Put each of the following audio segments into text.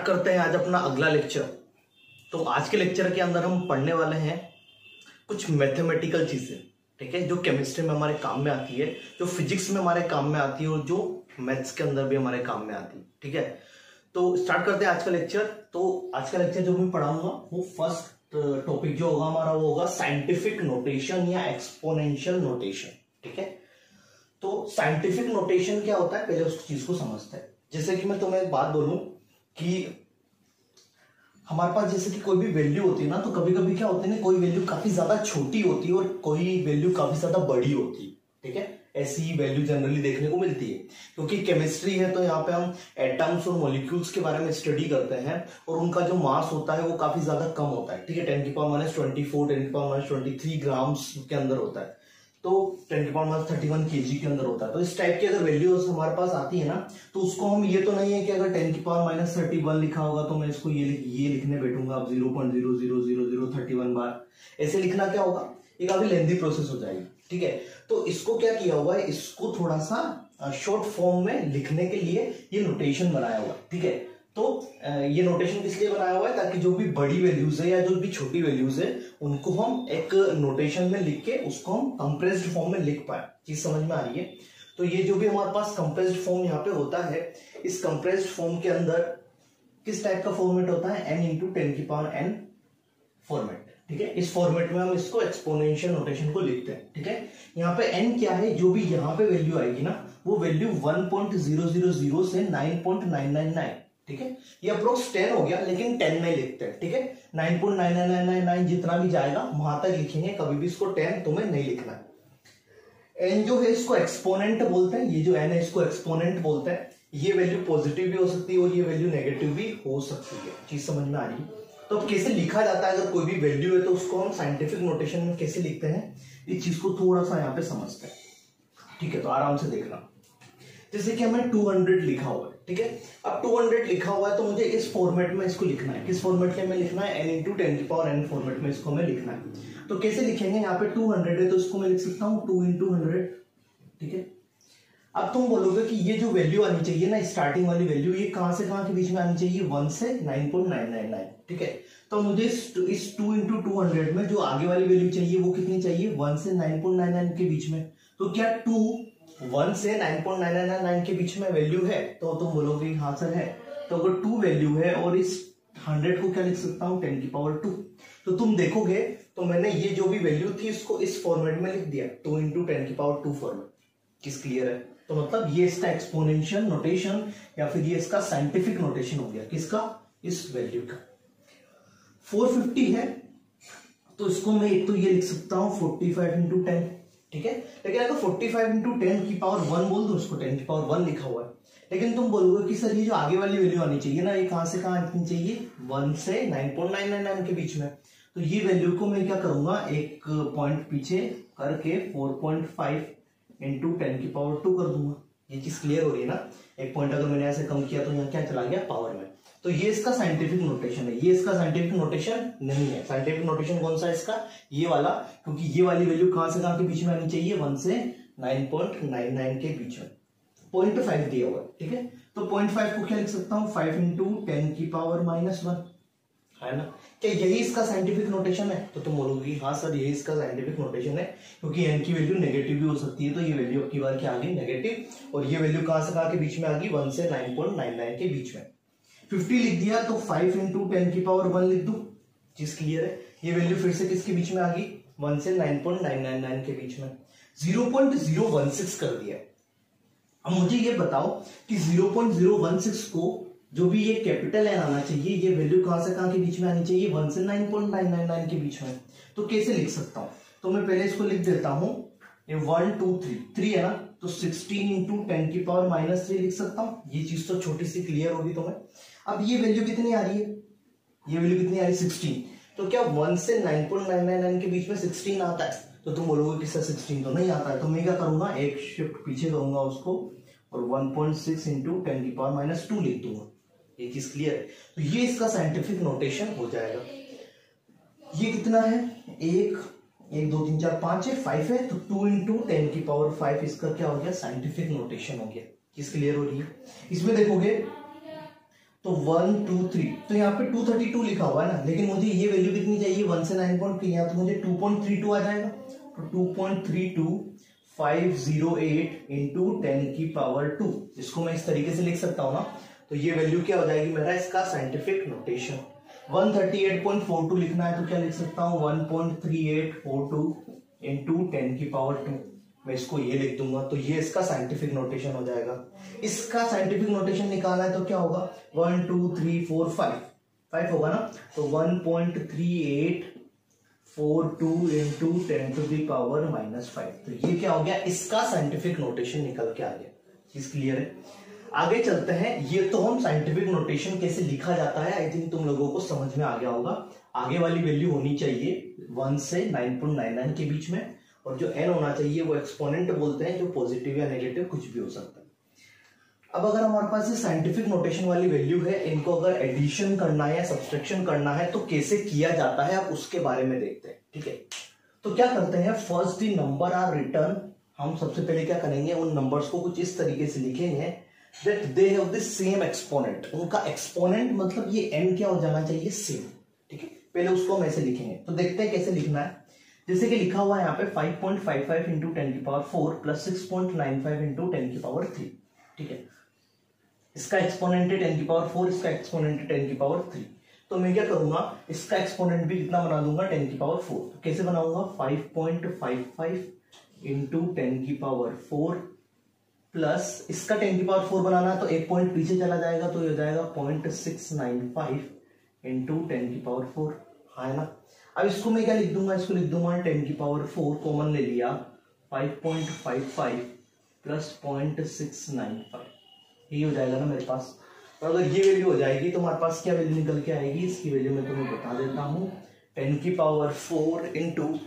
करते हैं आज अपना अगला लेक्चर। तो आज के लेक्चर के अंदर हम पढ़ने वाले हैं कुछ मैथमेटिकल चीजें, ठीक है, जो केमिस्ट्री में हमारे काम में आती है, जो फिजिक्स में हमारे काम में आती है और जो मैथ्स के अंदर भी हमारे काम में आती है। ठीक है, तो स्टार्ट करते हैं आज का लेक्चर। तो आज का लेक्चर जो मैं पढ़ाऊंगा वो फर्स्ट टॉपिक जो होगा हमारा वो होगा साइंटिफिक नोटेशन या एक्सपोनेंशियल नोटेशन। ठीक है, तो साइंटिफिक नोटेशन क्या होता है पहले उस चीज को समझते हैं। जैसे कि मैं तुम्हें एक बात बोलूं कि हमारे पास जैसे कि कोई भी वैल्यू होती है ना, तो कभी कभी क्या होता है ना, कोई वैल्यू काफी ज्यादा छोटी होती है और कोई वैल्यू काफी ज्यादा बड़ी होती है। ठीक है, ऐसी वैल्यू जनरली देखने को मिलती है, क्योंकि केमिस्ट्री है तो यहाँ पे हम एटम्स और मॉलिक्यूल्स के बारे में स्टडी करते हैं और उनका जो मास होता है वो काफी ज्यादा कम होता है। ठीक है, 10⁻²⁴, 10⁻23 ग्राम्स के अंदर होता है, तो 10⁻31 kg के अंदर होता है। तो इस टाइप की अगर वैल्यूज हमारे पास आती है ना, तो उसको हम ये तो नहीं है कि अगर 10⁻31 लिखा होगा तो मैं इसको ये लिखने बैठूंगा अब 0.0000031 बार, ऐसे लिखना क्या होगा, ये काफी लेंथी प्रोसेस हो जाएगी। ठीक है, तो इसको क्या किया हुआ है, इसको थोड़ा सा शॉर्ट फॉर्म में लिखने के लिए ये नोटेशन बनाया हुआ है। ठीक है, तो ये नोटेशन किस लिए बनाया हुआ है, ताकि जो भी बड़ी वैल्यूज है या जो भी छोटी वैल्यूज है उनको हम एक नोटेशन में लिख के उसको हम कंप्रेस्ड फॉर्म में लिख पाए। चीज समझ में आ रही है? तो ये जो भी हमारे पास कंप्रेस्ड फॉर्म यहाँ पे होता है, इस कंप्रेस्ड फॉर्म के अंदर किस टाइप का फॉर्मेट होता है, n×10⁻n फॉर्मेट। ठीक है, इस फॉर्मेट में हम इसको एक्सपोनेंशियल नोटेशन को लिखते हैं। ठीक है, यहाँ पे n क्या है, जो भी यहाँ पे वैल्यू आएगी ना वो वैल्यू 1.000 से 9.9999। ठीक है, ये अप्रोक्स 10 हो गया, लेकिन 10 में लिखते हैं। ठीक है, 9.99999 जितना भी जाएगा वहां तक लिखेंगे, कभी भी इसको 10 तुम्हें नहीं लिखना है। n जो है इसको एक्सपोनेंट बोलते हैं, ये जो n है इसको एक्सपोनेंट बोलते हैं। ये वैल्यू पॉजिटिव भी हो सकती है और ये वैल्यू नेगेटिव भी हो सकती है। चीज समझ में आ रही है? तो अब कैसे लिखा जाता है, अगर कोई भी वैल्यू है तो उसको हम साइंटिफिक नोटेशन में कैसे लिखते हैं, इस चीज को थोड़ा सा यहाँ पे समझते हैं। ठीक है, तो आराम से देखना। जैसे कि हमें 200 लिखा हुआ है। ठीक है, अब 200 लिखा हुआ है तो मुझे इस फॉर्मेट में इसको लिखना है। किस फॉर्मेट में लिखना है, n×10⁻n फॉर्मेट में इसको हमें लिखना है। तो कैसे लिखेंगे, यहाँ पे 200 है तो इसको मैं लिख सकता हूँ 2×100। ठीक है, अब तुम बोलोगे कि ये जो वैल्यू आनी चाहिए ना, स्टार्टिंग वाली वैल्यू, ये कहां से कहां के बीच में आनी चाहिए, 1 से 9.999। ठीक है, तो मुझे इस 2×200 में जो आगे वाली वैल्यू चाहिए वो कितनी चाहिए, 1 से 9.99 के बीच में। तो क्या 1 से 9.999 के बीच में वैल्यू है, तो तुम बोलोगे हाँ सर है। तो अगर 2 वैल्यू है और इस 100 को क्या लिख सकता हूँ, 10⁻²। तो तुम देखोगे तो मैंने ये जो भी वैल्यू थी इसको इस फॉर्मेट में लिख दिया, 2×10⁻² फॉर्मेट। किस क्लियर है? तो मतलब ये इसका एक्सपोनेंशियल नोटेशन या फिर ये इसका साइंटिफिक नोटेशन हो गया। किसका? इस वैल्यू का। 450 है तो इसको मैं एक तो ये लिख सकता हूं 45×10। ठीक है, लेकिन अगर 45×10⁻1 बोल दो, उसको 10⁻1 लिखा हुआ है, लेकिन तुम बोलोगे कि सर ये जो आगे वाली वैल्यू आनी चाहिए ना, ये कहां से कहां आनी चाहिए, 1 से 9.999 के बीच में। तो ये वैल्यू को मैं क्या करूंगा, एक पॉइंट पीछे करके 4.5×10⁻2 कर दूंगा। ये चीज क्लियर हो रही है ना? एक पॉइंट अगर मैंने ऐसे कम किया तो यहाँ क्या चला गया, पावर में। तो ये इसका साइंटिफिक नोटेशन है। ये इसका साइंटिफिक नोटेशन नहीं है। साइंटिफिक नोटेशन कौन सा है इसका, ये वाला, क्योंकि ये वाली वैल्यू कहां से कहां के बीच में आनी चाहिए, 1 से 9.99 के बीच में। 0.5 दिया हुआ है। ठीक है, तो 0.5 को क्या लिख सकता हूँ, 5×10⁻⁻1 है ना? क्या यही इसका साइंटिफिक नोटेशन है? तो तुम बोलोगी हाँ सर यही इसका साइंटिफिक नोटेशन है, क्योंकि n की वैल्यू नेगेटिव भी हो सकती है। तो ये वैल्यू अब की बार क्या आ गई, नेगेटिव, और ये वैल्यू कहां से कहां के बीच में आ गई, 1 से 9.99 के बीच में। 50 लिख दिया तो 5×10⁻1 लिख दू। चीज क्लियर है? ये वैल्यू फिर से किसके बीच में आ गई, 1 से 9.999 के बीच में। 0.016 कर दिया। अब मुझे ये बताओ कि 0.016 को जो भी ये कैपिटल एन आना चाहिए, ये वैल्यू कहां से कहां के बीच में आनी चाहिए, 1 से 9.999 के बीच में। तो कैसे लिख सकता हूं, तो मैं पहले इसको लिख देता हूं, ये 1 2 3 है ना, तो 16×10⁻³ लिख सकता हूं। ये चीज तो छोटी सी क्लियर होगी तुम्हें। अब ये वैल्यू कितनी आ रही है, ये वैल्यू कितनी आ रही है, 16। तो क्या 1 से 9.999 के बीच में 16 आता है? तो तुम बोलोगे कि सर 16 तो नहीं आता है। तो मैं क्या करूंगा, एक शिफ्ट पीछे करूंगा उसको और 1.6×10⁻² लिख दूंगा। ये चीज क्लियर है? तो ये इसका साइंटिफिक नोटेशन हो जाएगा। ये कितना है, 1 2 3 4 5 है, 5 है, तो 2×10⁵ इसका क्या हो गया, साइंटिफिक नोटेशन हो गया। किस क्लियर हो रही है? इसमें देखोगे तो 1 2 3, तो यहाँ पे 232 लिखा हुआ है ना, लेकिन मुझे ये वैल्यू कितनी चाहिए, 1 से 9.3 है, तो मुझे 2.32 आ जाएगा। तो 2.32508 इंटू 10 की पावर 2, इसको मैं इस तरीके से लिख सकता हूँ ना। तो ये वैल्यू क्या हो जाएगी मेरा, इसका साइंटिफिक नोटेशन 138.42 लिखना है, तो क्या लिख सकता हूँ 1.3842 इंटू 10 की पावर 2, मैं इसको ये लिख दूंगा। तो ये इसका साइंटिफिक नोटेशन हो जाएगा। इसका साइंटिफिक नोटेशन निकालना है तो क्या होगा, 1 2 3 4 5 होगा ना, तो 1.3842 इंटू 10 टू दी पावर -5, तो ये क्या हो गया, इसका साइंटिफिक नोटेशन निकल के आ गया। चीज क्लियर है। आगे चलते हैं। ये तो हम साइंटिफिक नोटेशन कैसे लिखा जाता है आई थिंक तुम लोगों को समझ में आ गया होगा। आगे वाली वैल्यू होनी चाहिए 1 से 9.99 के बीच में, और जो n होना चाहिए वो एक्सपोनेंट बोलते हैं, जो पॉजिटिव या नेगेटिव कुछ भी हो सकता है। अब अगर हमारे पास ये साइंटिफिक नोटेशन वाली वैल्यू है, इनको अगर एडिशन करना है या सब्सट्रैक्शन करना है तो कैसे किया जाता है, अब उसके बारे में देखते हैं। ठीक है, तो क्या करते हैं, first the number are return. हम सबसे पहले क्या करेंगे, उन नंबर्स को कुछ इस तरीके से लिखेंगे that they have the same exponent. उनका एक्सपोनेंट मतलब ये n क्या हो जाना चाहिए, सेम। ठीक है, पहले उसको हम ऐसे लिखेंगे। तो देखते हैं कैसे लिखना है। जैसे कि लिखा हुआ है यहाँ पे 5.55 इंटू 10 की पावर 4 प्लस 6.95 इंटू 10 की पावर 3। ठीक है, इसका एक्सपोनेंट है 10 की पावर 4, इसका एक्सपोनेंट है 10 की पावर 3। तो मैं क्या करूंगा, इसका एक्सपोनेंट भी कितना बना दूंगा, 10 की पावर 4। तो कैसे बनाऊंगा, 5.55 इंटू 10 की पावर 4 प्लस इसका 10 की पावर 4 बनाना है तो एक पॉइंट पीछे चला जाएगा, तो ये हो जाएगा 0.695 इंटू 10 की पावर 4, है ना। अब इसको मैं क्या लिख दूंगा, इसको लिख दूंगा 10 की पावर 4 कॉमन ले लिया, 5.55 प्लस 0.695, ये हो जाएगा ना मेरे पास। और अगर ये वैल्यू हो जाएगी तो हमारे पास क्या वैल्यू निकल के आएगी, इसकी वैल्यू मैं तुम्हें बता देता हूं, 10 की पावर 4 इंटू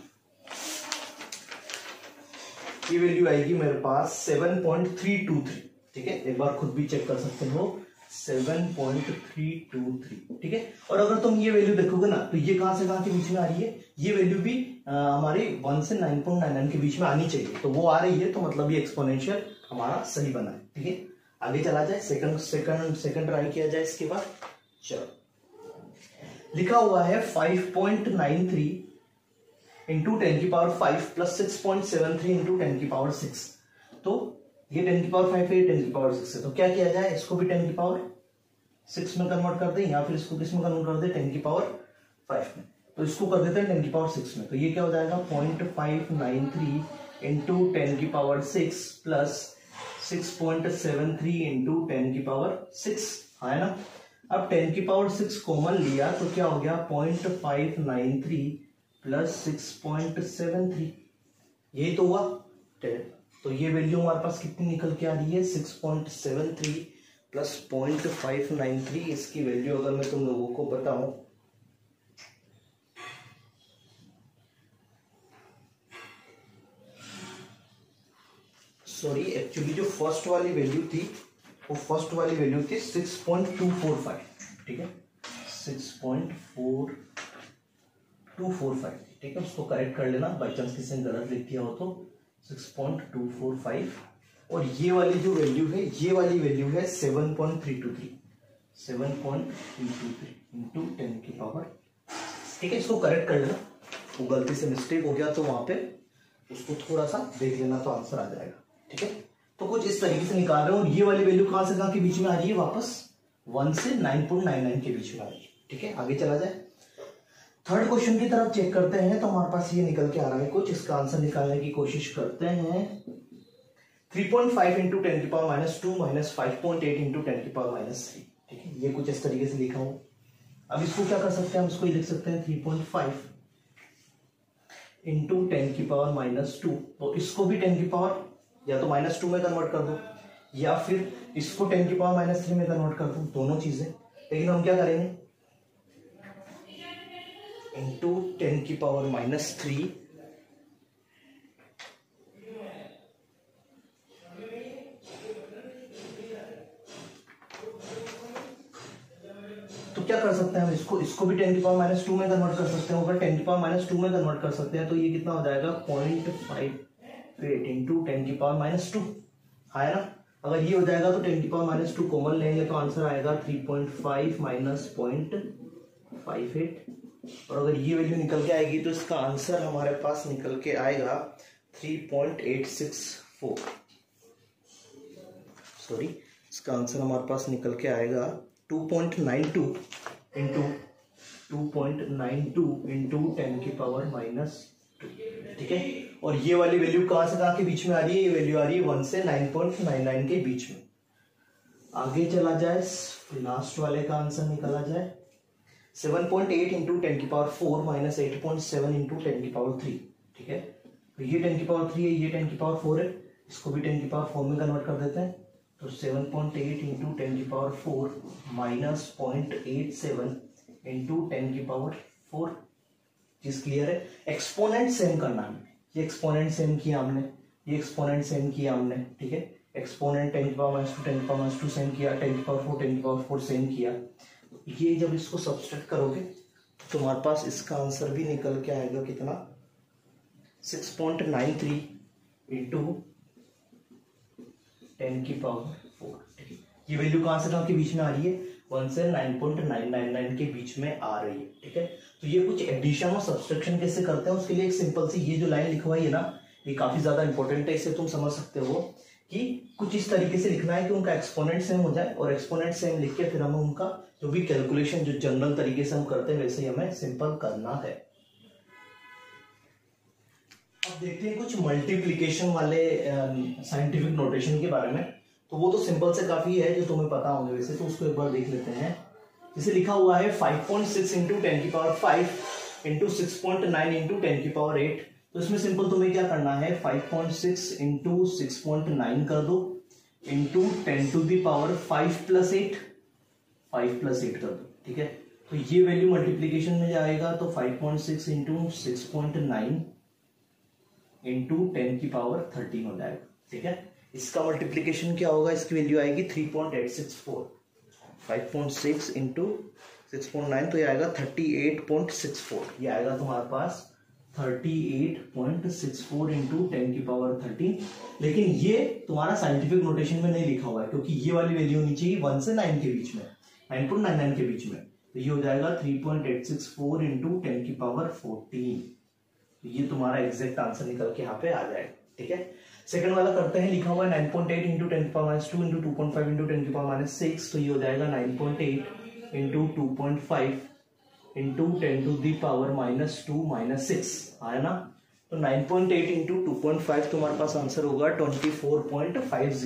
ये वैल्यू आएगी मेरे पास 7.323। ठीक है, एक बार खुद भी चेक कर सकते हो, 7.323। ठीक है, और अगर तुम ये वैल्यू देखोगे ना तो ये कहां से कहां के बीच में आ रही है, ये वैल्यू भी हमारी 1 से 9.99 के बीच में आनी चाहिए, तो वो आ रही है, तो मतलब ये एक्सपोनेंशियल हमारा सही बना है। ठीक है, आगे चला जाए, सेकंड ट्राई किया जाए इसके बाद। चलो, लिखा हुआ है 5.93 इंटू 10 की पावर 5 प्लस 6.73 इंटू 10 की पावर 6। तो ये 10 की पावर 5 है, ये 10 की पावर 6 है, तो क्या किया जाए, इसको भी 10 की पावर 6 में कन्वर्ट कर दे, या फिर इसको किस में कन्वर्ट कर दे, 10 की पावर 5 में। तो इसको कर देते हैं 10 की पावर 6 में, तो ये क्या हो जाएगा 0.593 इंटू 10 की पावर 6 प्लस 6.73 इंटू 10 की पावर 6, है ना। अब 10 की पावर 6 कॉमन लिया तो क्या हो गया, 0.593 प्लस 6.73, यही तो हुआ। तो ये वैल्यू हमारे पास कितनी निकल के आ रही है, 6.73 प्लस 0.593। इसकी वैल्यू अगर मैं तुम लोगों को बताऊं, सॉरी, एक्चुअली जो फर्स्ट वाली वैल्यू थी वो फर्स्ट वाली वैल्यू थी 6.245। ठीक है, 6.4245। ठीक है, उसको करेक्ट कर लेना, बाई चांस किसी ने गलत लिख दिया हो तो 6.245। और ये वाली जो वैल्यू है, ये वाली वैल्यू है 7.323 इंटू 10 की पावर। ठीक है, इसको करेक्ट कर लेना, वो गलती से मिस्टेक हो गया तो वहां पे उसको थोड़ा सा देख लेना तो आंसर आ जाएगा। ठीक है, तो कुछ इस तरीके से निकाल रहे हो। और ये वाली वैल्यू कहां से कहां के बीच में आ रही है, वापस 1 से 9.99 के बीच में आ रही है। ठीक है, आगे चला जाए, थर्ड क्वेश्चन की तरफ चेक करते हैं। तो हमारे पास ये निकल के आ रहा है कुछ, इसका आंसर निकालने की कोशिश करते हैं। 3.5 इंटू 10 की पावर -2 माइनस 5.8 इंटू 10 की पावर -3। ठीक है, ये कुछ इस तरीके से लिखा हूं। अब इसको क्या कर सकते हैं, हम इसको लिख सकते हैं 3.5 इंटू 10 की पावर -2। तो इसको भी 10 की पावर या तो -2 में कन्वर्ट कर दो, या फिर इसको 10 की पावर -3 में कन्वर्ट कर दो, दोनों चीजें। लेकिन हम क्या करेंगे, इंटू 10 की पावर -3 तो क्या कर सकते हैं हम, इसको भी 10 की पावर -2 में कन्वर्ट कर सकते हैं। अगर 10 की पावर -2 में कन्वर्ट कर सकते हैं तो ये कितना हो जाएगा, 0.58 इंटू 10 की पावर -2, है ना। अगर ये हो जाएगा तो 10⁻² कॉमन लेंगे तो आंसर आएगा 3.5 माइनस 0.58, और अगर ये वैल्यू निकल के आएगी तो इसका आंसर हमारे पास निकल के आएगा 3.864। सॉरी, इसका आंसर हमारे पास निकल के आएगा 2.92 इंटू 10⁻², ठीक है। और ये वाली वैल्यू कहां से कहां के बीच में आ रही है? ये वैल्यू आ रही है 1 से 9.99 के बीच में। आगे चला जाए, लास्ट वाले का आंसर निकाला जाए 7.8 इंटू 10⁻⁴ माइनस 8.7 इंटू 10⁻3, ठीक है। तो ये 10⁻3 है, ये 10⁻4 है, इसको भी 10⁻4 में कन्वर्ट कर देते हैं। तो 7.8 इंटू 10⁻4 माइनस 0.87 इंटू 10⁻4। चीज क्लियर है? एक्सपोनेंट सेम करना है, ये एक्सपोनेंट सेम किया हमने, ये एक्सपोनेंट सेम किया हमने, ठीक है। एक्सपोनेंट 10⁻², सेम किया, 10⁻4 सेम किया। ये जब इसको सब्सट्रैक्ट करोगे तो हमारे पास इसका आंसर भी निकल के आएगा कितना? 6.93 इंटू 10⁻4, ठीक है। ये वैल्यू कहां से कहां के बीच में आ रही है? 1 से 9.999 के बीच में आ रही है, ठीक है। तो ये कुछ एडिशन और सब्सट्रैक्शन कैसे करते हैं उसके लिए एक सिंपल सी ये जो लाइन लिखवाई है ना, ये काफी ज्यादा इंपॉर्टेंट है। इसे तुम समझ सकते हो कि कुछ इस तरीके से लिखना है कि उनका एक्सपोनेंट सेम हो जाए, और एक्सपोनेंट सेम लिख के फिर हमें उनका जो भी कैलकुलेशन जो जनरल तरीके से हम करते हैं वैसे ही हमें सिंपल करना है। अब देखते हैं कुछ मल्टीप्लीकेशन वाले साइंटिफिक नोटेशन के बारे में। तो वो तो सिंपल से काफी है, जो तुम्हें पता होंगे वैसे, तो उसको एक बार देख लेते हैं। जैसे लिखा हुआ है 5.6 इंटू 10⁵ इंटू 6.9 इंटू 10⁸। तो इसमें सिंपल तुम्हें क्या करना है? 5.6 इंटू 6.9 कर दो इंटू 10⁵ प्लस 8 कर दो, ठीक है। तो ये वैल्यू मल्टीप्लीकेशन में जाएगा तो 5.6 इंटू 6.9 इंटू 10⁻13 हो जाएगा, ठीक है। इसका मल्टीप्लीकेशन क्या होगा? इसकी वैल्यू आएगी 3.864। 5.6 इंटू 6.9 तो ये आएगा 38.64। ये आएगा तुम्हारे पास 38.64 इंटू 10⁻13। लेकिन ये तुम्हारा साइंटिफिक नोटेशन में नहीं लिखा हुआ है, क्योंकि ये वाली वैल्यू होनी चाहिए 1 से 9 के बीच में, 9.99 के बीच में। तो ये हो जाएगा 3.864 इंटू 10⁻14। ये तुम्हारा एग्जैक्ट आंसर निकल के यहाँ पे आ जाएगा, ठीक है। सेकंड वाला करते हैं, लिखा हुआ है 9.8 इंटू 10⁻² इंटू 2.5 इंटू 10⁻6। तो ये हो जाएगा 9.8 इंटू 2.5 इंटू 10⁻⁻2 आया ना। तो 9.8 इंटू 2.5 तुम्हारे पास आंसर होगा 24.50।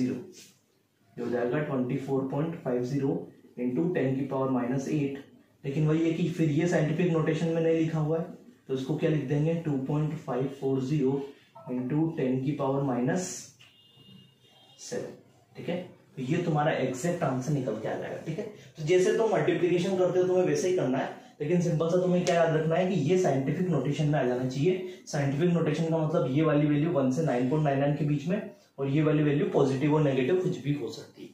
ये हो जाएगा 24.50 इंटू 10⁻8। लेकिन वही है कि फिर ये साइंटिफिक नोटेशन में नहीं लिखा हुआ है, तो इसको क्या लिख देंगे? 2.540 इंटू 10⁻⁷, ठीक है। तो ये तुम्हारा एग्जैक्ट आंसर निकल के आ जाएगा, ठीक है। तो जैसे तुम मल्टीप्लिकेशन करते हो तुम्हें वैसे ही करना है, लेकिन सिंपल सा तुम्हें क्या याद रखना है कि ये साइंटिफिक नोटेशन में आ जाना चाहिए। साइंटिफिक नोटेशन का मतलब ये वाली वैल्यू 1 से 9.99 के बीच में, और ये वाली वैल्यू पॉजिटिव और नेगेटिव कुछ भी हो सकती है।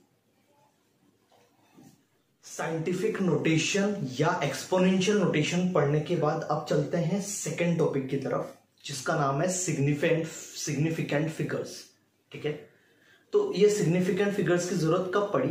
साइंटिफिक नोटेशन या एक्सपोनेंशियल नोटेशन पढ़ने के बाद अब चलते हैं सेकेंड टॉपिक की तरफ, जिसका नाम है सिग्निफिकेंट फिगर्स, ठीक है। तो ये सिग्निफिकेंट फिगर्स की जरूरत कब पड़ी?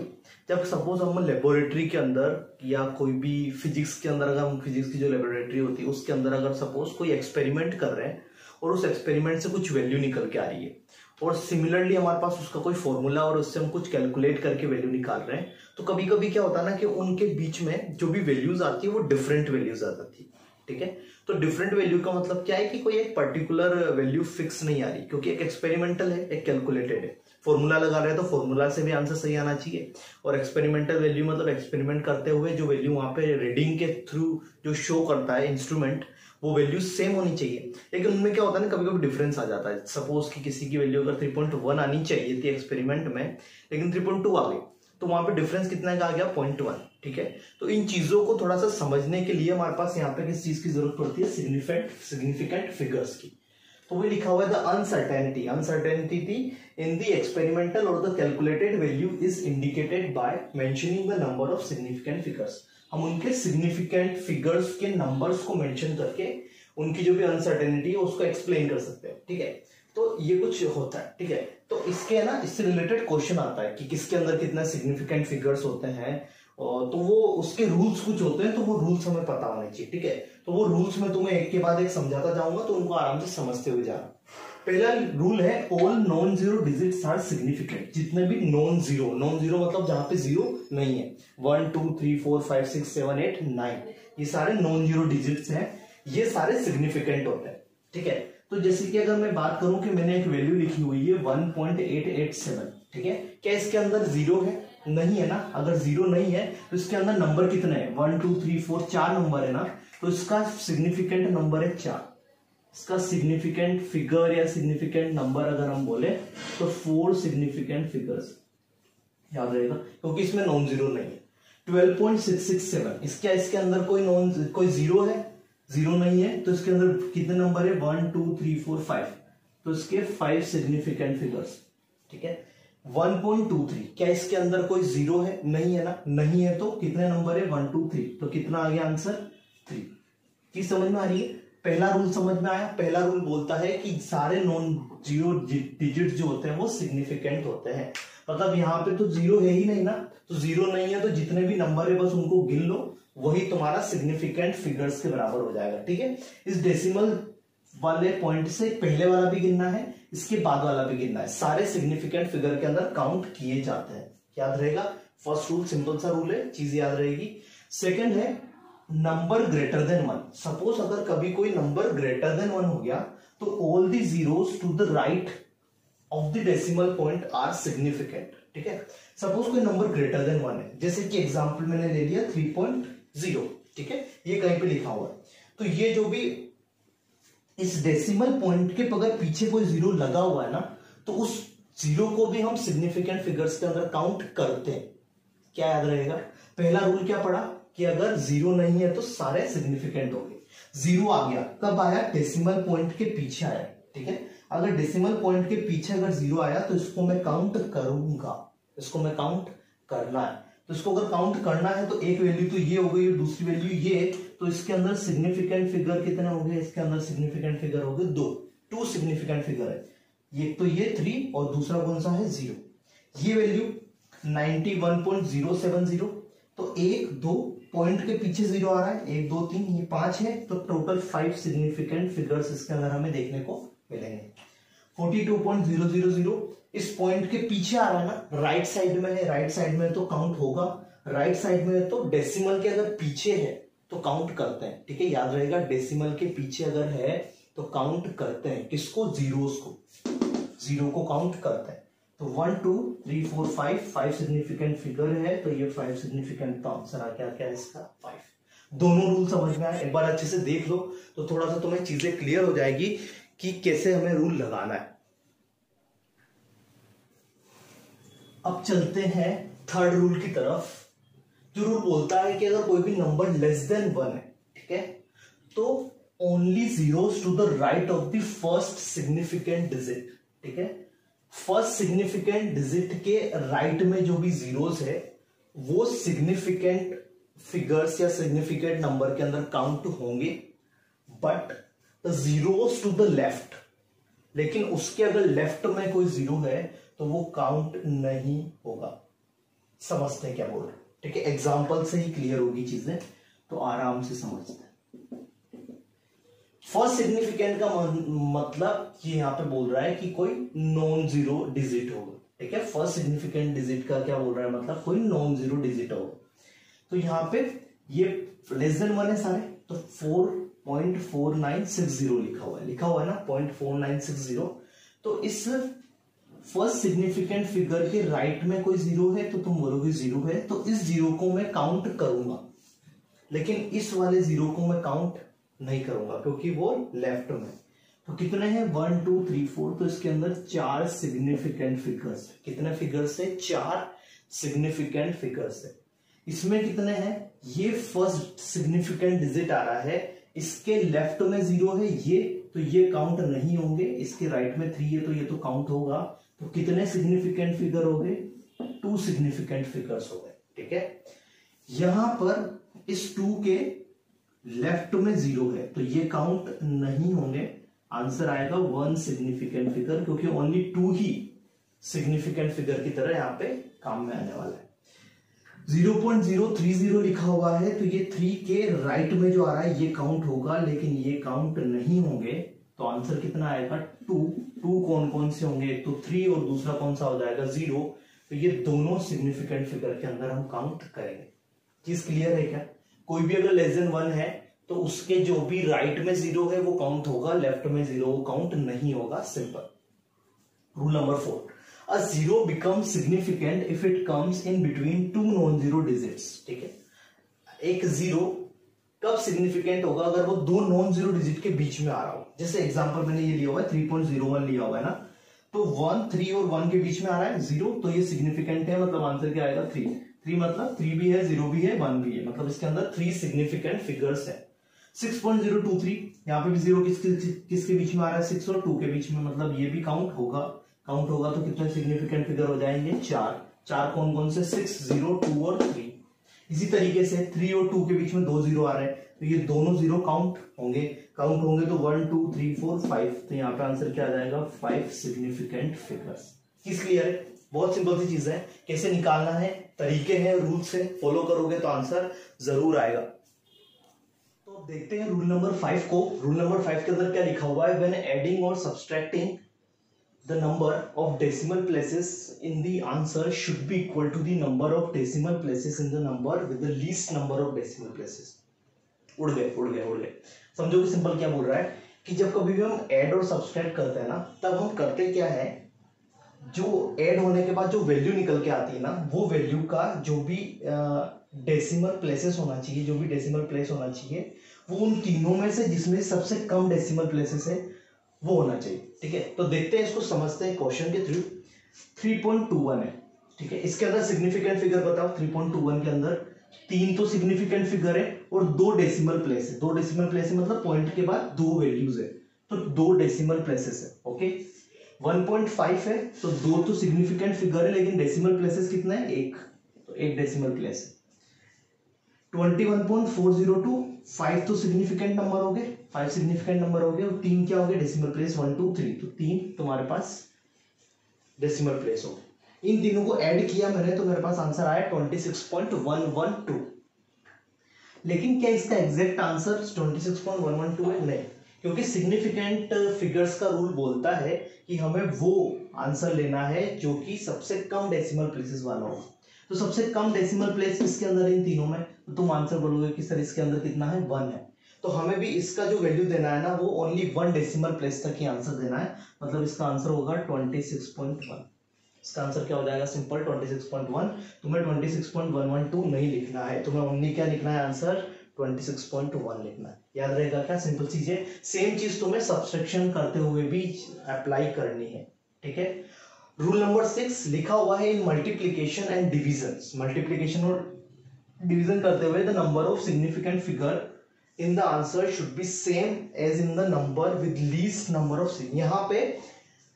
जब सपोज हम लेबोरेटरी के अंदर या कोई भी फिजिक्स के अंदर, अगर हम फिजिक्स की जो लेबोरेटरी होती है उसके अंदर अगर सपोज कोई एक्सपेरिमेंट कर रहे हैं और उस एक्सपेरिमेंट से कुछ वैल्यू निकल के आ रही है, और सिमिलरली हमारे पास उसका कोई फॉर्मूला और उससे हम कुछ कैलकुलेट करके वैल्यू निकाल रहे हैं, तो कभी कभी क्या होता है ना कि उनके बीच में जो भी वैल्यूज आती है वो डिफरेंट वैल्यूज आ जाती है, ठीक है। तो डिफरेंट वैल्यू का मतलब क्या है कि कोई एक पर्टिकुलर वैल्यू फिक्स नहीं आ रही, क्योंकि एक एक्सपेरिमेंटल है, एक कैलकुलेटेड है। फॉर्मूला लगा रहे हैं तो फॉर्मूला से भी आंसर सही आना चाहिए, और एक्सपेरिमेंटल वैल्यू मतलब एक्सपेरिमेंट करते हुए जो वैल्यू वहां पे रीडिंग के थ्रू जो शो करता है इंस्ट्रूमेंट, वो वैल्यू सेम होनी चाहिए। लेकिन उनमें क्या होता है ना, कभी कभी डिफरेंस आ जाता है। सपोज कि किसी की वैल्यू अगर 3.1 आनी चाहिए थी एक्सपेरिमेंट में, लेकिन 3.2 आ गई, तो वहां पे डिफरेंस कितना का आ गया? 0.1, ठीक है। तो इन चीजों को थोड़ा सा समझने के लिए हमारे पास यहाँ पे किस चीज की जरूरत पड़ती है? सिग्निफिकेंट फिगर्स की। तो वो लिखा हुआ है the uncertainty in the experimental और the calculated value is indicated by mentioning the number of significant figures. हम उनके सिग्निफिकेंट फिगर्स के नंबर्स को मेंशन करके उनकी जो भी अनसर्टेनिटी है उसको एक्सप्लेन कर सकते हैं, ठीक है। तो ये कुछ होता है, ठीक है। तो इसके ना इससे रिलेटेड क्वेश्चन आता है कि किसके अंदर कितना सिग्निफिकेंट फिगर्स होते हैं, तो वो उसके रूल्स कुछ होते हैं, तो वो रूल्स हमें पता होने चाहिए, ठीक है। तो वो रूल्स में तुम्हें एक के बाद एक समझाता जाऊंगा, तो उनको आराम से समझते हुए जाना। पहला रूल है all non zero digits are significant. जितने भी नॉन जीरो मतलब जहां पे जीरो नहीं है, 1 2 3 4 5 6 7 8 9, ये सारे नॉन जीरो डिजिट्स हैं, ये सारे सिग्निफिकेंट होते हैं, ठीक है। तो जैसे कि अगर मैं बात करूं कि मैंने एक वैल्यू लिखी हुई है 1.887, ठीक है, क्या इसके अंदर जीरो है? नहीं है ना। अगर जीरो नहीं है तो इसके अंदर नंबर कितने हैं? 1 2 3 4 4 नंबर है ना, तो इसका सिग्निफिकेंट नंबर है 4। इसका सिग्निफिकेंट फिगर या सिग्निफिकेंट नंबर अगर हम बोले तो 4 सिग्निफिकेंट फिगर्स, याद रहेगा, क्योंकि इसमें नॉन जीरो नहीं है। 12.667, इसके अंदर कोई जीरो है? जीरो नहीं है, तो इसके अंदर कितने नंबर है? 1 2 3 4 5, तो इसके 5 सिग्निफिकेंट फिगर्स, ठीक है। 1.23, क्या इसके अंदर कोई जीरो है? नहीं है ना। नहीं है तो कितने नंबर है? 1 2 3, तो कितना आ गया आंसर? 3। की समझ में आ रही है? पहला रूल समझ में आया। पहला रूल बोलता है कि सारे नॉन जीरो डिजिट जो होते हैं वो सिग्निफिकेंट होते हैं। मतलब यहाँ पे तो जीरो है ही नहीं ना, तो जीरो नहीं है तो जितने भी नंबर है बस उनको गिन लो, वही तुम्हारा सिग्निफिकेंट फिगर्स के बराबर हो जाएगा, ठीक है। इस डेसिमल वाले पॉइंट से पहले वाला भी गिनना है, इसके बाद वाला भी गिनना है, सारे सिग्निफिकेंट फिगर के अंदर काउंट किए जाते हैं, याद रहेगा। फर्स्ट रूल सिंपल सा रूल है, चीज याद रहेगी। सेकंड है नंबर ग्रेटर देन 1। सपोज अगर कभी कोई नंबर ग्रेटर देन 1 हो गया तो all the zeros to the right of the decimal point are significant, ठीक है। सपोज कोई नंबर ग्रेटर देन 1 है, जैसे कि एग्जांपल मैंने ले लिया 3.0, ठीक है, ये कहीं पे लिखा हुआ है, तो ये जो भी इस डेसिमल पॉइंट के अगर पीछे कोई जीरो लगा हुआ है ना, तो उस जीरो को भी हम सिग्निफिकेंट फिगर्स के अंदर काउंट करते हैं। क्या याद रहेगा? पहला रूल क्या पड़ा कि अगर जीरो नहीं है तो सारे सिग्निफिकेंट हो गए। जीरो आ गया कब आया? डेसिमल पॉइंट के पीछे आया, ठीक है। अगर डेसिमल पॉइंट के पीछे अगर जीरो आया तो इसको मैं काउंट करूंगा, इसको मैं काउंट करना है। तो इसको अगर काउंट करना है तो एक वैल्यू तो ये हो गई और दूसरी वैल्यू ये, तो इसके अंदर सिग्निफिकेंट फिगर कितने हो गए? इसके अंदर सिग्निफिकेंट फिगर हो गए 2 सिग्निफिकेंट फिगर है। ये तो ये 3 और दूसरा कौन सा है? 0। ये वैल्यू 91.070, तो 1 2 पॉइंट के पीछे 0 आ रहा है, 1 2 3 ये 5 है, तो टोटल 5 सिग्निफिकेंट फिगर्स इसके अंदर हमें देखने को मिलेंगे। 42.000 इस पॉइंट के पीछे आ रहा है ना, राइट साइड में है, राइट साइड में तो काउंट होगा, राइट साइड में तो डेसिमल के अगर पीछे है तो काउंट करते हैं, ठीक है, याद रहेगा। डेसिमल के पीछे अगर है तो काउंट करते हैं, किसको? जीरोस को, जीरो को काउंट करते हैं। तो 1 2 3 4 5 सिग्निफिकेंट फिगर है, तो ये 5 सिग्निफिकेंट का आंसर आ क्या है इसका? 5। दोनों रूल समझ में आए? एक बार अच्छे से देख लो तो थोड़ा सा तुम्हें चीजें क्लियर हो जाएगी कि कैसे हमें रूल लगाना है। अब चलते हैं थर्ड रूल की तरफ, जो रूल बोलता है कि अगर कोई भी नंबर लेस देन 1 है, ठीक है, तो only zeros to the right of the first significant digit, ठीक है। फर्स्ट सिग्निफिकेंट डिजिट के राइट में जो भी जीरोस है वो सिग्निफिकेंट फिगर्स या सिग्निफिकेंट नंबर के अंदर काउंट होंगे, but the zeros to the left, लेकिन उसके अगर लेफ्ट में कोई जीरो है तो वो काउंट नहीं होगा। समझते हैं क्या बोल रहे हैं, ठीक है। एग्जाम्पल से ही क्लियर होगी चीजें, तो आराम से समझते हैं। फर्स्ट सिग्निफिकेंट का मतलब ये यहां पे बोल रहा है कि कोई नॉन जीरो डिजिट होगा, ठीक है। फर्स्ट सिग्निफिकेंट डिजिट का क्या बोल रहा है? मतलब कोई नॉन जीरो डिजिट होगा। तो यहां पे ये लेस देन 1 है सारे, तो 4.4960 लिखा हुआ है ना, 0.4960। तो इस फर्स्ट सिग्निफिकेंट फिगर के राइट में कोई जीरो है तो तुम बोलोगे जीरो है, तो इस जीरो को मैं काउंट करूंगा, लेकिन इस वाले जीरो को मैं काउंट नहीं करूंगा क्योंकि वो लेफ्ट में। तो कितने हैं? 1 2 3 4, तो इसके अंदर 4 सिग्निफिकेंट फिगर्स। कितने फिगर्स है? 4 सिग्निफिकेंट फिगर्स है। इसमें कितने हैं? ये फर्स्ट सिग्निफिकेंट डिजिट आ रहा है, इसके लेफ्ट में जीरो है ये, तो ये काउंट नहीं होंगे। इसके राइट में 3 है तो ये तो काउंट होगा। तो कितने सिग्निफिकेंट फिगर हो गए? 2 सिग्निफिकेंट फिगर्स हो गए, ठीक है। यहां पर इस 2 के लेफ्ट में 0 है तो ये काउंट नहीं होंगे। आंसर आएगा 1 सिग्निफिकेंट फिगर, क्योंकि ओनली 2 ही सिग्निफिकेंट फिगर की तरह यहाँ पे काम में आने वाला है। 0.030 लिखा हुआ है तो ये 3 के राइट में जो आ रहा है ये काउंट होगा, लेकिन ये काउंट नहीं होंगे। तो आंसर कितना आएगा 2। कौन कौन से होंगे, एक तो 3 और दूसरा कौन सा हो जाएगा 0। तो ये दोनों सिग्निफिकेंट फिगर के अंदर हम काउंट करेंगे। चीज क्लियर है क्या? कोई भी अगर लेस देन 1 है तो उसके जो भी राइट में 0 है वो काउंट होगा, लेफ्ट में 0 वो काउंट नहीं होगा। Simple. Rule number 4, a zero becomes significant if it comes in between two non-zero digits। ठीक है, एक जीरो कब सिग्निफिकेंट होगा? अगर वो दो नॉन जीरो डिजिट के बीच में आ रहा हो। जैसे एग्जांपल मैंने ये लिया हुआ है 3.01 लिया हुआ है ना, तो 1 3 और 1 के बीच में आ रहा है 0, तो ये सिग्निफिकेंट है, मतलब आंसर क्या आएगा 3। 3 मतलब 3 भी है, 0 भी है, 1 भी है, मतलब इसके अंदर 3 सिग्निफिकेंट फिगर्स है। 6.023 यहाँ पे भी 0 किसके बीच में आ रहा है? 6 और 2 के बीच में, मतलब ये भी काउंट होगा। काउंट होगा तो कितने सिग्निफिकेंट फिगर हो जाएंगे? 4 कौन कौन से? 6 0 2 और 3। इसी तरीके से 3 और 2 के बीच में 2 0 आ रहे हैं तो ये दोनों 0 काउंट होंगे तो 1 2 3 4 5, तो यहाँ पे आंसर क्या आ जाएगा? 5 सिग्निफिकेंट फिगर्स। किस क्लियर है? बहुत सिंपल सी चीज है, कैसे निकालना है, तरीके हैं, रूल से फॉलो करोगे तो आंसर जरूर आएगा। तो देखते हैं रूल नंबर 5 को। रूल नंबर 5 के अंदर क्या लिखा हुआ है? व्हेन एडिंग और subtracting the number of decimal places in the answer should be equal to the number of decimal places in the number with the least number of decimal places। उड़ गए। समझो कि सिंपल क्या बोल रहा है कि जब कभी भी हम ऐड और सब्सट्रैक्ट करते हैं ना, तब हम करते क्या है, जो ऐड होने के बाद जो वैल्यू निकल के आती है ना, वो वैल्यू का जो भी डेसिमल प्लेसेस होना चाहिए, जो भी डेसिमल प्लेस होना चाहिए, वो उन तीनों में से जिसमें सबसे कम डेसिमल प्लेसेस है वो होना चाहिए। ठीक है, तो देखते हैं, इसको समझते हैं क्वेश्चन के थ्रू। 3.21 है, ठीक है, इसके अंदर सिग्निफिकेंट फिगर बताओ। 3.21 के अंदर 3 तो सिग्निफिकेंट फिगर है और 2 डेसिमल प्लेस है। 2 डेसिमल प्लेस है मतलब पॉइंट के बाद 2 वैल्यूज है, तो 2 डेसिमल प्लेसेस है। ओके, 1.5 है तो 2 तो सिग्निफिकेंट फिगर है, लेकिन डेसिमल प्लेसेस कितना है? 1, तो 1 डेसिमल प्लेस है। 21.402, 5 तो सिग्निफिकेंट नंबर हो गए, 5 सिग्निफिकेंट नंबर हो गए, और 3 क्या हो गए? डेसिमल प्लेस 1 2 3, तो 3 तुम्हारे पास डेसिमल प्लेस हो गए। इन तीनों को ऐड किया मैंने तो मेरे पास आंसर आया 26.112। लेकिन क्या इसका एग्जैक्ट आंसर 26.112 है? नहीं, क्योंकि सिग्निफिकेंट फिगर्स का रूल बोलता है कि हमें वो आंसर लेना है जो कि सबसे कम डेसिमल प्लेसेस वाला हो। तो सबसे कम डेसिमल प्लेस किसके अंदर है? इन तीनों में। तो तुम आंसर बोलोगे कि सर इसके अंदर कितना है? 1 है। तो हमें भी इसका जो वैल्यू देना है ना, वो ओनली 1 डेसिमल प्लेस तक ही आंसर देना है, मतलब इसका आंसर होगा 26.1। इसका आंसर क्या हो जाएगा? सिंपल 26.1। तुम्हें 26.112 नहीं लिखना है, तुम्हें ओनली क्या लिखना है? आंसर 26.1 लिखना है। याद रहेगा क्या? सिंपल चीज है। सेम चीज तुम्हें सब्सट्रैक्शन करते हुए भी अप्लाई करनी है। ठीक है, रूल नंबर 6 लिखा हुआ है in multiplication and division. Multiplication और डिवीजन करते हुए the number of significant figure in the answer should be same as in the number with least number of. यहाँ पे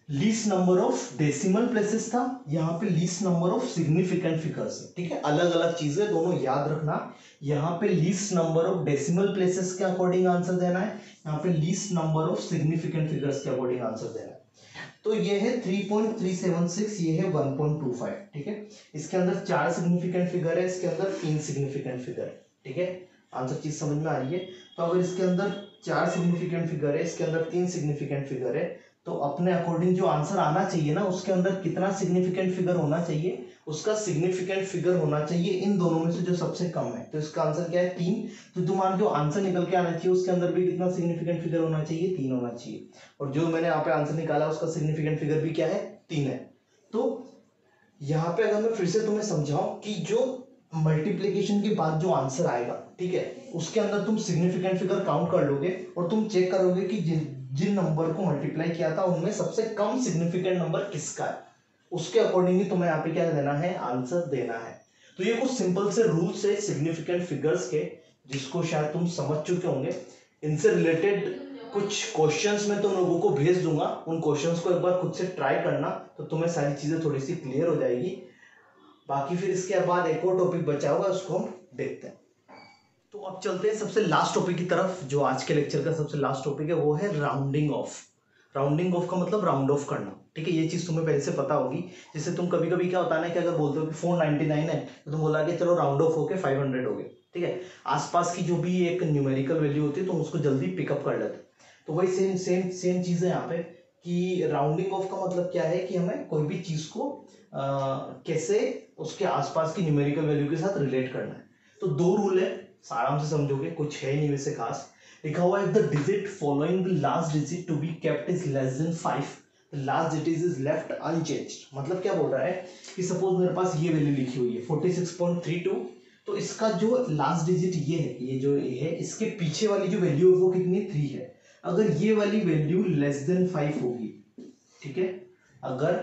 least number of decimal places था, यहाँ पे least number of significant figures है। ठीक है, अलग अलग चीजें दोनों याद रखना। यहाँ पे least number of decimal places के अकॉर्डिंग आंसर देना है, यहाँ पे least number of significant figures के अकॉर्डिंग आंसर देना है। तो ये है 3.376, ये है 1.25। ठीक है, इसके अंदर 4 सिग्निफिकेंट फिगर है, इसके अंदर 3 सिग्निफिकेंट फिगर। ठीक है, आंसर चीज समझ में आ रही है? तो अगर इसके अंदर 4 सिग्निफिकेंट फिगर है, इसके अंदर 3 सिग्निफिकेंट फिगर है, तो अपने अकॉर्डिंग जो आंसर आना चाहिए ना, उसके अंदर कितना सिग्निफिकेंट फिगर होना चाहिए? उसका सिग्निफिकेंट फिगर होना चाहिए इन दोनों में से जो सबसे कम है। तो इसका आंसर क्या है? 3। तो तुम्हारा जो आंसर निकल के आना चाहिए उसके अंदर भी कितना सिग्निफिकेंट फिगर होना चाहिए? 3 होना चाहिए। और जो मैंने यहाँ पे आंसर निकाला उसका सिग्निफिकेंट फिगर भी क्या है? 3 है। तो यहाँ पे अगर मैं फिर से तुम्हें समझाऊं कि जो मल्टीप्लीकेशन के बाद जो आंसर आएगा, ठीक है, उसके अंदर तुम सिग्निफिकेंट फिगर काउंट कर लोगे और तुम चेक करोगे कि जिन नंबर को मल्टीप्लाई किया था उनमें सबसे कम सिग्निफिकेंट नंबर किसका है, उसके अकॉर्डिंग ही तुम्हें यहाँ पे क्या देना है? आंसर देना है। तो ये कुछ सिंपल से रूल्स है सिग्निफिकेंट फिगर्स के, जिसको शायद तुम समझ चुके होंगे। इनसे रिलेटेड कुछ क्वेश्चंस मैं तुम लोगों को भेज दूंगा, उन क्वेश्चंस को एक बार खुद से ट्राई करना, तो तुम्हें सारी चीजें थोड़ी सी क्लियर हो जाएगी। बाकी फिर इसके बाद एक और टॉपिक बचा हुआ, उसको हम देखते हैं। तो अब चलते हैं सबसे लास्ट टॉपिक की तरफ। जो आज के लेक्चर का सबसे लास्ट टॉपिक है वो है राउंडिंग ऑफ। राउंडिंग ऑफ का मतलब राउंड ऑफ करना, ठीक है। ये चीज तुम्हें पहले से पता होगी। जैसे तुम कभी कभी क्या होता है ना कि अगर बोलते हो कि 499 है तो तुम बोला कि चलो राउंड ऑफ होके 500 हो गए, ठीक है। आसपास की जो भी एक न्यूमेरिकल वैल्यू होती है तुम उसको जल्दी पिकअप कर लेते। तो वही सेम सेम सेम चीज है यहाँ पे कि राउंडिंग ऑफ का मतलब क्या है कि हमें कोई भी चीज को कैसे उसके आसपास की न्यूमेरिकल वैल्यू के साथ रिलेट करना है। तो दो रूल है, आराम से समझोगे, कुछ है नहीं वैसे खास। लिखा हुआ है the digit following the last digit to be kept is less than 5, the last digit is left unchanged. मतलब क्या बोल रहा है कि सपोज मेरे पास ये वैल्यू लिखी हुई है 46.32, तो इसका जो लास्ट डिजिट ये है, ये जो है इसके पीछे वाली जो वैल्यू है वो कितनी 3 है। अगर ये वाली वैल्यू लेस देन 5 होगी, ठीक है, अगर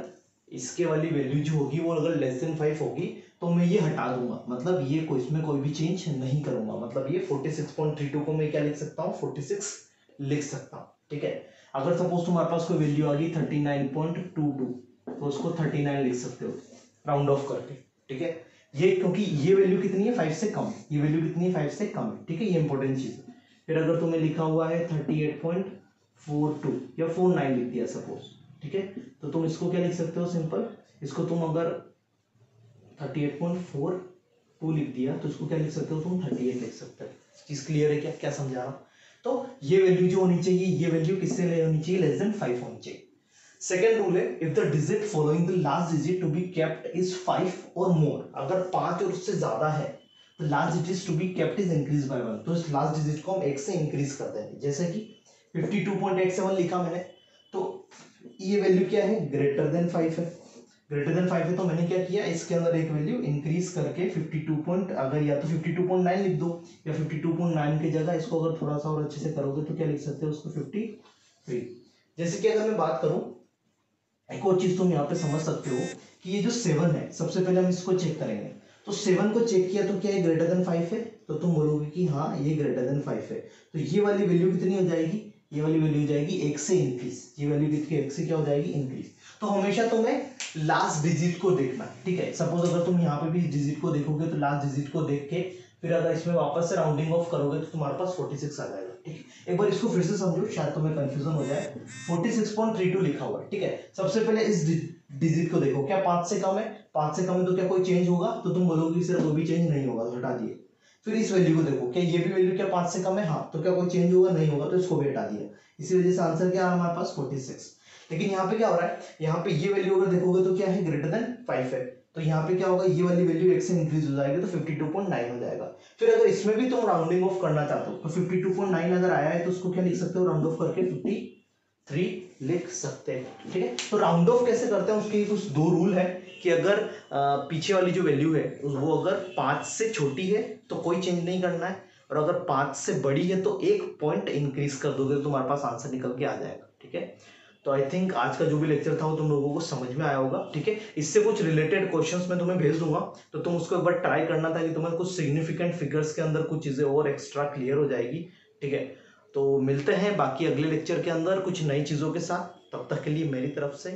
इसके वाली वैल्यू जो होगी वो अगर लेस देन 5 होगी तो मैं ये हटा दूंगा, मतलब ये कोई इसमें कोई भी चेंज नहीं करूंगा। मतलब ये 46.32 को मैं क्या लिख सकता हूँ, 46 लिख सकता हूँ, ठीक है। अगर सपोज तुम्हारे पास कोई वैल्यू आ गई 39.22 तो उसको 39 लिख सकते हो राउंड ऑफ करके, ठीक है। ये क्योंकि ये वैल्यू कितनी है 5 से कम, ये वैल्यू कितनी है 5 से कम है, ठीक है, ये इंपॉर्टेंट चीज है। फिर अगर तुम्हें लिखा हुआ है 38.42 या 49 लिख दिया सपोज, ठीक है, तो तुम इसको क्या लिख सकते हो, सिंपल इसको तुम अगर 38.42 लिख दिया तो इसको क्या लिख सकते हो तुम 38 लिख सकते हो। चीज क्लियर है क्या, क्या समझा रहा हूं। तो ये वैल्यू जो होनी चाहिए, ये वैल्यू किससे ले होनी चाहिए, लेस देन 5 होनी चाहिए। सेकेंड रूल है if the digit following the last digit to be kept is 5 और मोर, अगर 5 और उससे ज्यादा है तो last digit to be kept is increase by 1, तो इस लास्ट डिजिट को हम 1 से इंक्रीज कर देंगे। जैसे कि 52.87 लिखा मैंने, तो ये वैल्यू क्या है, ग्रेटर देन 5 है, ग्रेटर देन 5 है, तो मैंने क्या किया, इसके अंदर एक वैल्यू इंक्रीज करके 52 अगर या तो 52.9 लिख दो या 52.9 की जगह इसको अगर थोड़ा सा और अच्छे से करोगे तो क्या लिख सकते हो उसको 53। जैसे कि अगर मैं बात करूं, एक और चीज तुम यहाँ पे समझ सकते हो कि ये जो 7 है, सबसे पहले हम इसको चेक करेंगे। तो 7 को चेक किया तो क्या ये ग्रेटर देन 5 है, तो तुम बोलोगे कि हाँ ये ग्रेटर देन 5 है। तो ये वाली वैल्यू कितनी हो जाएगी, ये वाली वैल्यू हो जाएगी 1 से इंक्रीज, ये वैल्यू कितनी 1 से क्या हो जाएगी, इंक्रीज। तो हमेशा तुम्हें लास्ट डिजिट को देखना है, ठीक है। सपोज अगर तुम यहाँ पे भी डिजिट को देखोगे तो लास्ट डिजिट को देख के फिर अगर इसमें वापस से राउंडिंग ऑफ करोगे तो तुम्हारे पास 46 आ जाएगा, ठीक है। एक बार इसको फिर से समझो, शायद तुम्हें कंफ्यूजन हो जाए। 46.32 लिखा हुआ है, ठीक है। सबसे पहले इस डिजिट को देखो, क्या 5 से कम है, 5 से कम है तो क्या कोई चेंज होगा, तो तुम बोलोगे सर वो भी चेंज नहीं होगा, तो हटा दिए। फिर इस वैल्यू को देखो, क्या ये भी वैल्यू क्या 5 से कम है, हाँ, तो क्या कोई चेंज होगा, नहीं होगा, तो इसको भी हटा दिया। इसी वजह से आंसर क्या आ रहा है हमारे पास 46। लेकिन यहाँ पे क्या हो रहा है, यहाँ पे ये वैल्यू अगर देखोगे तो क्या है, ग्रेटर देन 5 है, तो यहाँ पे क्या होगा, ये वाली वैल्यू 1 से इंक्रीज हो जाएगी तो 52.9 हो जाएगा। फिर अगर इसमें भी तुम राउंडिंग ऑफ करना चाहते हो तो 52.9 अगर आया है तो उसको क्या लिख सकते हो, राउंड ऑफ करके 53 लिख सकते हैं, ठीक है। तो राउंड ऑफ कैसे करते हैं उसके कुछ दो रूल है कि अगर पीछे वाली जो वैल्यू है वो अगर 5 से छोटी है तो कोई चेंज नहीं करना है, और अगर 5 से बड़ी है तो 1 पॉइंट इंक्रीज कर दोगे तो तुम्हारे पास आंसर निकल के आ जाएगा, ठीक है। तो आई थिंक आज का जो भी लेक्चर था वो तुम लोगों को समझ में आया होगा, ठीक है। इससे कुछ रिलेटेड क्वेश्चंस मैं तुम्हें भेज दूंगा, तो तुम उसको एक बार ट्राई करना ताकि तुम्हें कुछ सिग्निफिकेंट फिगर्स के अंदर कुछ चीजें और एक्स्ट्रा क्लियर हो जाएगी, ठीक है। तो मिलते हैं बाकी अगले लेक्चर के अंदर कुछ नई चीजों के साथ, तब तक के लिए मेरी तरफ से